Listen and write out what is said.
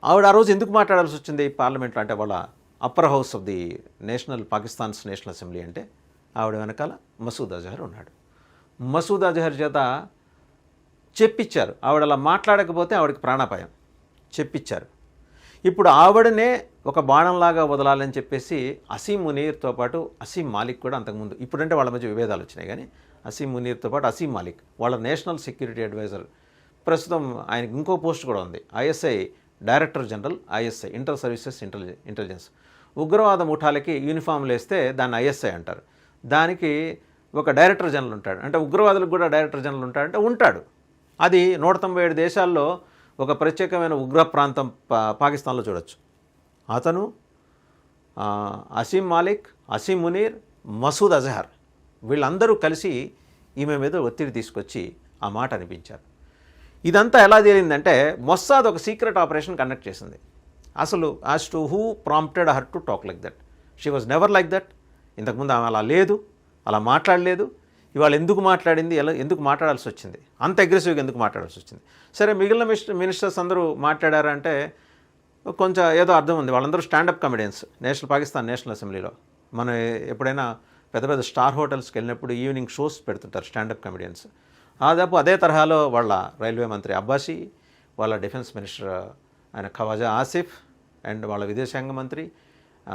ఆవిడ ఆ రోజు ఎందుకు మాట్లాడాల్సి వచ్చింది పార్లమెంట్లో అంటే వాళ్ళ upper house of the Pakistan's national assembly అంటే ఆవిడ వెనకాల మసూద్ అజహర్ ఉన్నాడు. మసూద్ అజహర్ చేత చెప్పించారు, ఆవిడ అలా మాట్లాడకపోతే ఆవిడకి ప్రాణాపాయం చెప్పించారు. ఇప్పుడు ఆవిడనే ఒక బాణంలాగా వదలాలని చెప్పేసి అసీం మునీర్తో పాటు అసీం మాలిక్ కూడా అంతకుముందు, ఇప్పుడంటే వాళ్ళ మధ్య విభేదాలు వచ్చినాయి కానీ అసీం మునీర్తో పాటు అసీం మాలిక్ వాళ్ళ నేషనల్ సెక్యూరిటీ అడ్వైజర్, ప్రస్తుతం ఆయనకి ఇంకో పోస్ట్ కూడా ఉంది, ISI director general, ISI inter services intelligence. ఉగ్రవాద ముఠాలకి యూనిఫామ్లు వేస్తే దాన్ని ఐఎస్ఐ అంటారు. దానికి ఒక డైరెక్టర్ జనరల్ ఉంటాడు. అంటే ఉగ్రవాదులకు కూడా డైరెక్టర్ జనరల్ ఉంటాడంటే ఉంటాడు. అది 197 దేశాల్లో ఒక ప్రత్యేకమైన ఉగ్ర ప్రాంతం పాకిస్తాన్లో చూడొచ్చు. అతను అసీం మాలిక్, అసీం మునీర్, మసూద్ అజహర్ వీళ్ళందరూ కలిసి ఈమె మీద ఒత్తిడి తీసుకొచ్చి ఆ మాట అనిపించారు. ఇదంతా ఎలా తేలిందంటే మొస్సాద్ ఒక సీక్రెట్ ఆపరేషన్ కండక్ట్ చేసింది. అసలు as to who prompted her to talk like that. She was never like that. ఇంతకుముందు ఆమె అలా లేదు, అలా మాట్లాడలేదు. ఇవాళ ఎందుకు మాట్లాడింది, ఎందుకు మాట్లాడాల్సి వచ్చింది, అంత అగ్రెసివ్గా ఎందుకు మాట్లాడాల్సి వచ్చింది? సరే, మిగిలిన మినిస్టర్స్ అందరూ మాట్లాడారంటే కొంచెం ఏదో అర్థం ఉంది. వాళ్ళందరూ స్టాండప్ కమెడియన్స్ పాకిస్తాన్ నేషనల్ అసెంబ్లీలో. మనం ఎప్పుడైనా పెద్ద పెద్ద స్టార్ హోటల్స్కి వెళ్ళినప్పుడు ఈవినింగ్ షోస్ పెడుతుంటారు స్టాండప్ కమెడియన్స్. దాదాపు అదే తరహాలో వాళ్ళ రైల్వే మంత్రి అబ్బాసీ, వాళ్ళ డిఫెన్స్ మినిస్టర్ ఆయన ఖవాజా ఆసిఫ్, అండ్ వాళ్ళ విదేశాంగ మంత్రి